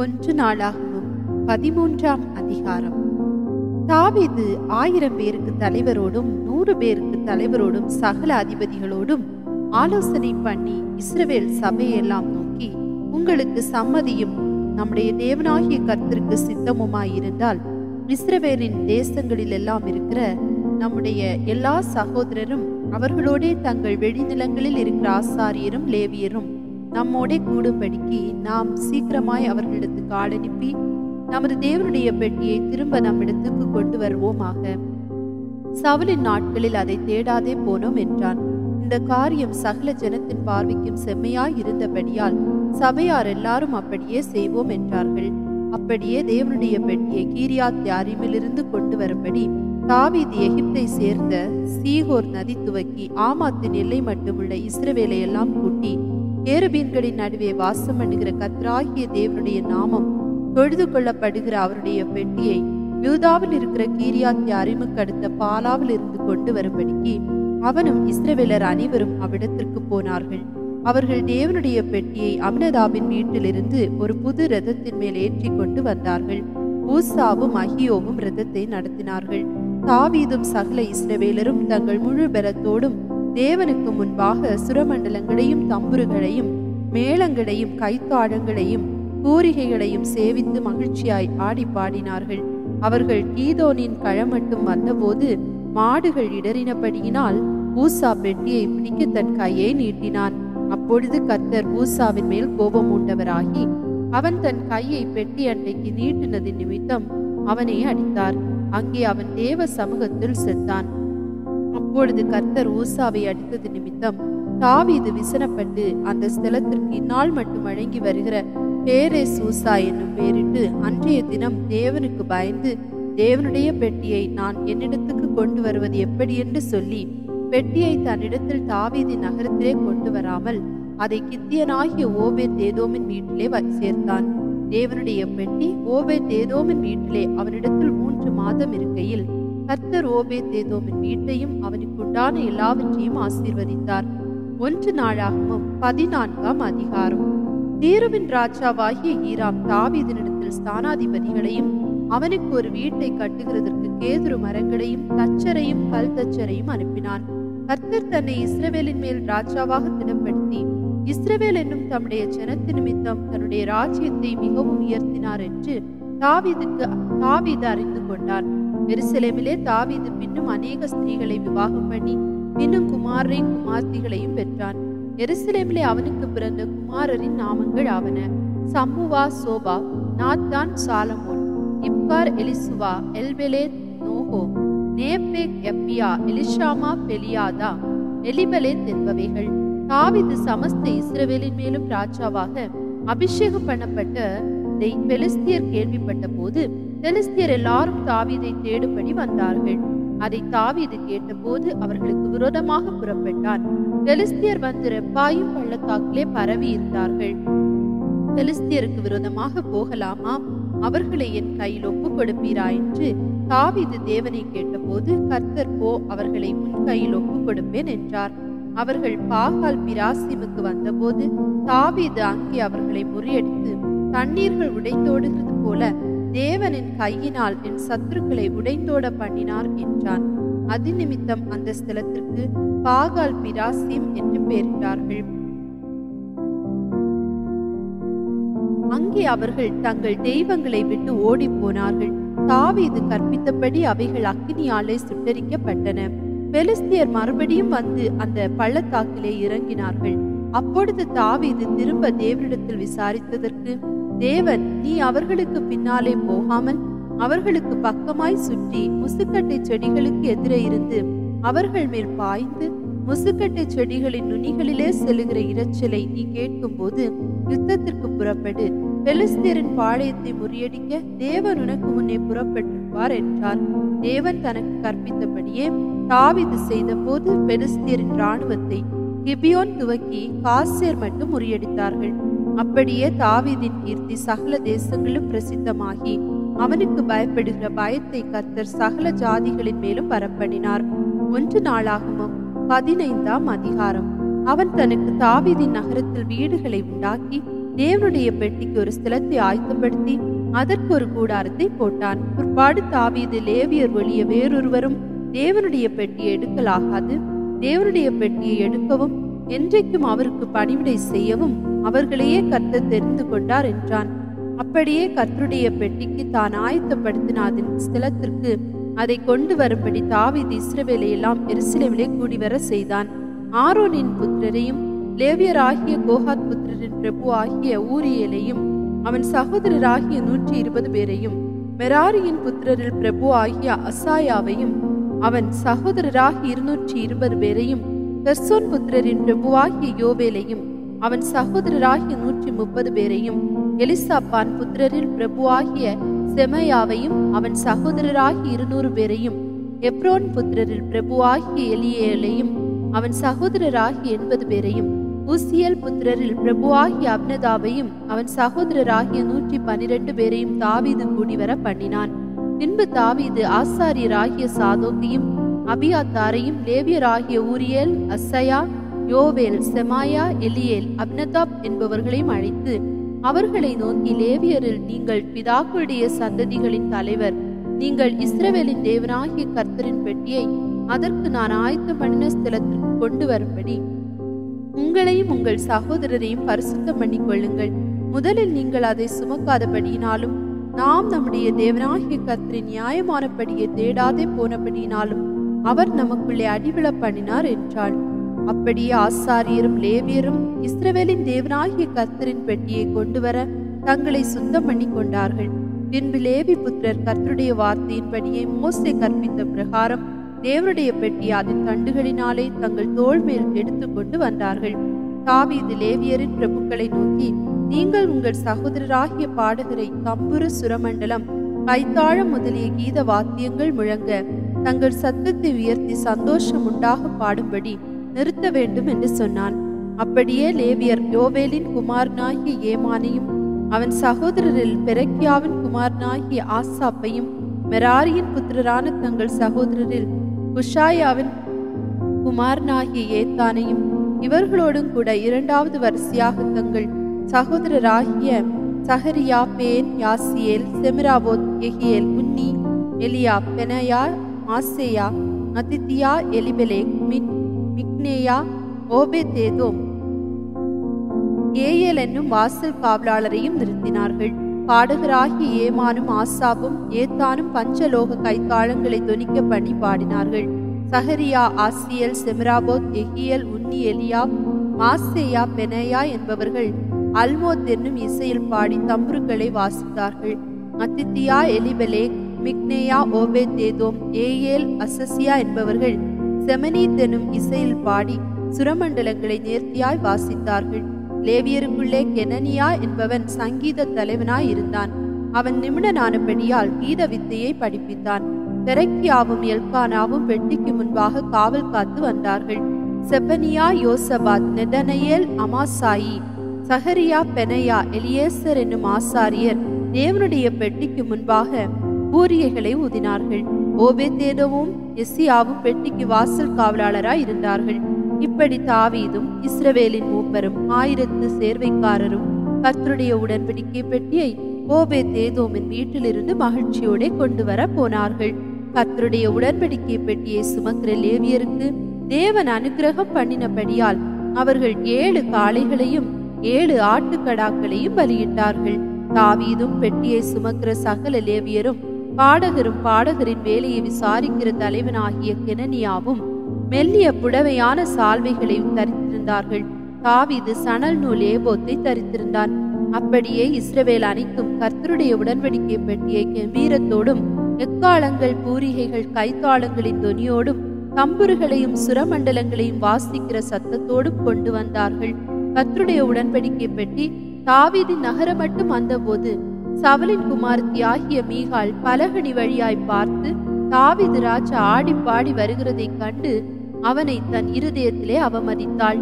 ஒன்று நாளாகமம் 13ஆம் அதிகாரம். தாவீது 1000 பேருக்கு தலைவரோடும் 100 பேருக்கு தலைவரோடும் சகல அதிபதிகளோடும் ஆலோசனை பண்ணி இஸ்ரவேல் சபையெல்லாம் நோக்கி, உங்களுக்கு சம்மதியும் நம்முடைய தேவனாகிய கர்த்தருக்கு சித்தமுமாயிருந்தால் இஸ்ரவேலின் தேசங்களில் எல்லாம் இருக்கிற நம்முடைய எல்லா சகோதரரும் அவர்களோடே தங்கள் வெளிநிலங்களில் இருக்கிற ஆசாரியரும் லேவியரும் நம்மோடே கூடும்படிக்கு நாம் சீக்கிரமாய் அவர்களிடத்துக்கு ஆள் அனுப்பி நமது தேவனுடைய பெட்டியை திரும்ப நம்மிடத்துக்கு கொண்டு வருவோமாக. சவுலின் நாட்களில் அதை தேடாதே போனோம் என்றான். இந்த காரியம் சகல ஜனத்தின் பார்வைக்கும் செம்மையாய் இருந்தபடியால் சபையார் எல்லாரும் அப்படியே செய்வோம் என்றார்கள். அப்படியே தேவனுடைய பெட்டியை கீரியாத்யாரீமிலிருந்து கொண்டு வரும்படி தாவீது எகிப்தை சேர்ந்த சீகோர் நதி துவக்கி ஆமாத்தின் எல்லை மட்டுமுள்ள இஸ்ரவேலை எல்லாம் கூட்டி, கேருபீன்களின் நடுவே வாசம் பண்ணுகிற கர்த்தராகிய தேவனுடைய நாமம் தொழுது கொள்ளப்படுகிற அவருடைய பெட்டியை யூதாவில் இருக்கிற கீரியாத்யாரீமுக்கு அடுத்த பாலாவில் இருந்து கொண்டு வரும்படிக்கு அவனும் இஸ்ரவேலர் அனைவரும் அவ்விடத்திற்கு போனார்கள். அவர்கள் தேவனுடைய பெட்டியை அம்னதாபின் வீட்டிலிருந்து ஒரு புது இரதத்தின் மேல் ஏற்றி கொண்டு வந்தார்கள். ஊசாவும் அகியோவும் இரதத்தை நடத்தினார்கள். தாவீதும் சகல இஸ்ரவேலரும் தங்கள் முழு பலத்தோடும் தேவனுக்கு முன்பாக சுரமண்டலங்களையும் தம்புருகளையும் மேளங்களையும் கைத்தாழங்களையும் பூரிகைகளையும் சேவித்து மகிழ்ச்சியாய் ஆடி பாடினார்கள். அவர்கள் கீதோனின் கழமட்டும் வந்தபோது மாடுகள் இடறினபடியினால் ஊசா பெட்டியை பிடிக்க தன் கையை நீட்டினான். அப்பொழுது கர்த்தர் ஊசாவின் மேல் கோபம் உண்டவராகி அவன் தன் கையை பெட்டி அண்டைக்கு நீட்டினதின் நிமித்தம் அவனை அடித்தார். அங்கே அவன் தேவ சமூகத்தில் செத்தான். அப்பொழுது கர்த்தர் ஊசாவை அடித்தது நிமித்தம் தாவீது விசனப்பட்டு அந்த ஸ்தலத்திற்கு இந்நாள் மட்டும் வழங்கி வருகிற பேரேஸ் ஊசா என்னும் பெயரிட்டு அன்றைய தினம் தேவனுக்கு பயந்து தேவனுடைய பெட்டியை நான் என்னிடத்துக்கு கொண்டு வருவது எப்படி என்று சொல்லி பெட்டியை தன்னிடத்தில் தாவீதின் நகரத்திலே கொண்டு வராமல் அதை கித்தியனாகிய ஓபேத் ஏதோமின் வீட்டிலே சேர்த்தான். தேவனுடைய பெட்டி ஓபேத் ஏதோமின் வீட்டிலே அவனிடத்தில் 3 மாதம் இருக்கையில் கர்த்தர் ஓபேத் ஏதோமின் வீட்டையும் அவனுக்கு உண்டான எல்லாவற்றையும் ஆசீர்வதித்தார். 1 நாளாகமம் 14ஆம் அதிகாரம். தீருவின் ராஜாவாகிய ஈராம் தாவீதினிடத்தில் ஸ்தானாதிபதிகளையும் அவனுக்கு ஒரு வீட்டை கட்டுகிறதற்கு கேதுரு மரங்களையும் தச்சரையும் கல் தச்சரையும் அனுப்பினான். கர்த்தர் தன்னை இஸ்ரவேலின் மேல் ராஜாவாக திடப்படுத்தி இஸ்ரவேல் என்னும் தம்முடைய ஜனத்து நிமித்தம் தன்னுடைய ராஜ்யத்தை மிகவும் உயர்த்தினார் என்று தாவீது அறிந்து கொண்டான். எருசலேமிலே தாவீது பின்னும் அநேக ஸ்திரீகளை விவாகம் பண்ணி பின்னும் குமாரரையும் குமார்த்திகளையும் பெற்றான். எருசலேமிலே அவனுக்கு பிறந்த குமாரரின் நாமங்கள் ஆவன: சம்முவா, சோபா, நாத்தான், சாலமோன், இப்கார், எலிசுவா, எல்பெலேத், நோகோ, நேப்பேக், எப்பியா, எலிஷாமா, பெலியாதா, எலிபலேத் என்பவைகள். தாவீது சமஸ்த இஸ்ரவேலின் மேலும் ராஜாவாக அபிஷேகம் பண்ணப்பட்ட பெலிஸ்தியர் கேள்விப்பட்ட போது பெலிஸ்தியர் எல்லாரும் தாவீதை தேடும்படி வந்தார்கள். அதை தாவீது கேட்டபோது அவர்களுக்கு விரோதமாக புறப்பட்டான். பெலிஸ்தியர் வந்து ரெப்பாயும் பள்ளத்தாக்கிலே பரவி இருந்தார்கள். பெலிஸ்தியருக்கு விரோதமாக போகலாமா? அவர்களை என் கையில் ஒப்புக் கொடுப்பீரா என்று தாவீது தேவனை கேட்டபோது, கர்த்தர் போ, அவர்களை உன் கையில் ஒப்புக் கொடுப்பேன் என்றார். அவர்கள் பாகால் பிராசிமுக்கு வந்தபோது தாவீது அங்கே அவர்களை முறியடித்து தண்ணீர்கள் உடைந்தோடுகிறது போல தேவனின் கையினால் என் சத்துருக்களை உடைந்தோட பண்ணினார் என்றான். அது நிமித்தம் அந்த ஸ்தலத்திற்கு பாகால் பிராசிம் என்று பெயரிட்டார்கள். அங்கே அவர்கள் தங்கள் தெய்வங்களை விட்டு ஓடி போனார்கள். தாவீது கற்பித்தபடி அவைகள் அக்கினியாலே சுட்டரிக்கப்பட்டன. பெலிஸ்தியர் மறுபடியும் வந்து அந்த பள்ளத்தாக்கிலே இறங்கினார்கள். அப்பொழுது தாவீது திரும்ப தேவனிடத்தில் விசாரித்ததற்கு, தேவன், நீ அவர்களுக்கு பின்னாலே போகாமல் அவர்களுக்கு பக்கமாய் சுற்றி முசுக்கட்டை செடிகளுக்கு எதிரே இருந்து அவர்கள் மேல் பாய்ந்து முசுக்கட்டை செடிகளின் நுனிகளிலே செல்லுகிற இரைச்சலை நீ கேட்கும் போது யுத்தத்திற்கு புறப்படு, பெலிஸ்தியரின் பாளையத்தை முறியடிக்க தேவன் உனக்கு முன்னே புறப்பட்டிருப்பார் என்றார். தேவன் தனக்கு கற்பித்தபடியே தாவீது செய்த போது பெலிஸ்தியரின் இராணுவத்தை கிபியோன் துவக்கி காசேர் மட்டும் முறியடித்தார்கள். அப்படியே தாவீதின் கீர்த்தி சகல தேசங்களும் பிரசித்தமாகி அவனுக்கு பயப்படுகிற பயத்தை கர்த்தர் சகல ஜாதிகளின் மேலும் பரப்பண்ணினார். 1 நாளாகமம் 15ஆம் அதிகாரம். அவன் தனக்கு தாவீதின் நகரத்தில் வீடுகளை உண்டாக்கி தேவனுடைய பெட்டிக்கு ஒரு ஸ்தலத்தை ஆயத்தப்படுத்தி அதற்கு ஒரு கூடாரத்தை போட்டான். பிற்பாடு தாவீது, லேவியர் ஒழிய வேறொருவரும் தேவனுடைய பெட்டியை எடுக்கலாகாது, தேவனுடைய பெட்டியை எடுக்கவும் என்றைக்கும் அவருக்கு பணிவிடை செய்யவும் அவர்களையே கர்த்தர் தெரிந்து கொண்டார் என்றான். அப்படியே கர்த்தருடைய பெட்டிக்கு தான் ஆயத்தப்படுத்தின அதன் ஸ்தலத்திற்கு அதை கொண்டு வரும்படி தாவீது இஸ்ரவேலை எல்லாம் எருசலேமிலே கூடிவர செய்தான். ஆரோனின் புத்திரரையும் லேவியராகிய கோகாத் புத்திரரின் பிரபு ஆகிய ஊரியலையும் அவன் சகோதரராகிய 120 பேரையும், மெராரியின் புத்திரரில் பிரபு ஆகிய அசாயாவையும் அவன் சகோதரராகிய 220 பேரையும், கெர்சோன் புத்திரரின் பிரபுவாகிய யோவேலையும் அவன் சகோதரராகிய 130 பேரையும், எலிசாப்பான் புத்திரரில் பிரபுவாகிய செமையாவையும் அவன் சகோதரராகிய 200 பேரையும், எப்ரோன் புத்திரரில் பிரபுவாகிய எலியேலையும் அவன் சகோதரராகிய 80 பேரையும், ஊசியல் புத்திரரில் பிரபுவாகிய அப்னதாவையும் அவன் சகோதரராகிய 112 பேரையும் தாவீது கூடிவர பண்ணினான். பின்பு தாவீது ஆசாரியராகிய சாதோக்கையும் அபியாத்தாரையும், லேவியராகிய ஊரியேல், அசையா, யோவேல், செமாயா, எலியேல், அப்னதாப் என்பவர்களையும் அழைத்து அவர்களை நோக்கி, லேவியரில் நீங்கள் பிதாக்களுடைய சந்ததிகளின் தலைவர், நீங்கள் இஸ்ரவேலின் தேவனாகிய கர்த்தரின் பெட்டியை அதற்கு நான் ஆயத்தம் பண்ணின ஸ்தலத்திற்கு கொண்டு வரும்படி உங்களையும் உங்கள் சகோதரரையும் பரிசுத்தம் பண்ணிக் கொள்ளுங்கள். முதலில் நீங்கள் அதை சுமக்காதபடியினாலும் நாம் நம்முடைய தேவனாகிய கர்த்தரின் நியாயமானபடியை தேடாதே போனபடியினாலும் அவர் நமக்குள்ளே அடிவிழ பண்ணினார் என்றாள். அப்படியே ஆசாரியரும் லேவியரும் இஸ்ரவேலின் தேவனாகிய கர்த்தரின் பெட்டியை கொண்டு வர தங்களை சுத்தம் பண்ணி கொண்டார்கள். பின்பு லேவி புத்திரர் கர்த்தருடைய வார்த்தையின்படியே மோசே கற்பித்த பிரகாரம் தேவனுடைய பெட்டி அதன் தண்டுகளினாலே தங்கள் தோள் மேல் எடுத்துக்கொண்டு வந்தார்கள். தாவீது லேவியரின் பிரபுக்களை நோக்கி, நீங்கள் உங்கள் சகோதரராகிய பாடகரை தம்புரு, சுரமண்டலம், கைத்தாழம் முதலிய கீத வாத்தியங்கள் முழங்க தங்கள் சத்தத்தை உயர்த்தி சந்தோஷம் உண்டாக பாடும்படி நிறுத்த வேண்டும் என்று சொன்னான். அப்படியே லேவியர் யோவேலின் குமாரனாகிய ஏமானையும் அவன் சகோதரரில் பெரக்கியாவின் குமாரனாகிய ஆசாப்பையும், மெராரியின் புத்திரரான தங்கள் சகோதரரில் குஷாயாவின் குமாரனாகிய ஏத்தானையும் இவர்களோடும் கூட இரண்டாவது வரிசையாக தங்கள் சகோதரராகிய சஹரியா, பேன், யாசியேல், செமிராபோத், எகியேல், உன்னி, எலியா, பெனயா, மாசேயா, மத்தித்தியா, எலிபெலேக், மிக்னேயா, ஓபேதேதோம், ஏயேல் என்னும் வாசல் காவலாளரையும் நிறுத்தினார்கள். பாடகராகிய ஏமானும் ஆசாவும் ஏத்தானும் பஞ்சலோக கைத்தாளங்களை தொனிக்க பண்ணி பாடினார்கள். சஹரியா, ஆசியல், செமிராபோத், எகியல், உன்னி, எலியா, மாசேயா, பெனயா என்பவர்கள் அல்மோத் என்னும் இசையில் பாடி தம்புருக்களை வாசித்தார்கள். மத்தித்தியா, எலிபெலேக், மிக்னேயா, ஓபேதேதோம், ஏயேல், அசசியா என்பவர்கள் செமனீத் என்னும் இசையில் பாடி சுரமண்டலங்களை நேர்த்தியாய் வாசித்தார்கள். லேவியருக்குள்ளே கெனனியா என்பவன் சங்கீத தலைவனாய் இருந்தான். அவன் நிமிடனானபடியால் கீத வித்தையை படிப்பித்தான். பெரக்கியாவும் எல்கானாவும் பெட்டிக்கு முன்பாக காவல் காத்து வந்தார்கள். செப்பனியா, யோசபாத், நெதனயேல், அமாசாயி, சஹரியா, பெனையா, எலியேசர் என்னும் ஆசாரியர் தேவனுடைய பெட்டிக்கு முன்பாக பூரியைகளை ஊதினார்கள். ஓபேதேதோவும் எசியாவும் பெட்டிக்கு வாசல் காவலாளராய் இருந்தார்கள். இப்படி தாவீதும் இஸ்ரவேலின் மூப்பரும் 1000 சேர்வைக்காரரும் கர்த்தருடைய உடன்படிக்கை பெட்டியை ஓபேதேதோமின் வீட்டிலிருந்து மகிழ்ச்சியோட கொண்டு வர போனார்கள். கர்த்தருடைய உடன்படிக்கை பெட்டியை சுமக்கிற லேவியருக்கு தேவன் அனுக்கிரகம் பண்ணினபடியால் அவர்கள் 7 காளைகளையும் 7 ஆட்டுக்கடாக்களையும் பலியிட்டார்கள். தாவீதும் பெட்டியை சுமக்கிற சகல லேவியரும் பாடகரும் பாடகரின் வேலையை விசாரிக்கிற தலைவனாகிய கெனனியாவும் மெல்லிய புடவையான சால்வைகளை தரித்திருந்தார்கள். தாவீது சணல் நூல் ஏபோத்தை தரித்திருந்தான். அப்படியே இஸ்ரவேல் அனைத்தும் கர்த்தருடைய உடன்படிக்கை பெட்டியை கெம்பீரத்தோடும் எக்காலங்கள், பூரிகைகள், கைத்தாளங்களின் தொனியோடும் தம்புருகளையும் சுரமண்டலங்களையும் வாசிக்கிற சத்தத்தோடும் கொண்டு வந்தார்கள். கர்த்தருடைய உடன்படிக்கை பெட்டி தாவீதின் நகரம் மட்டும் வந்தபோது சவுலின் குமாரத்தியாகிய மீகாள் பலகணி வழியாய் பார்த்து தாவீது ராஜா ஆடி பாடி வருகிறதை கண்டு அவனை தன் இருதயத்திலே அவமதித்தாள்.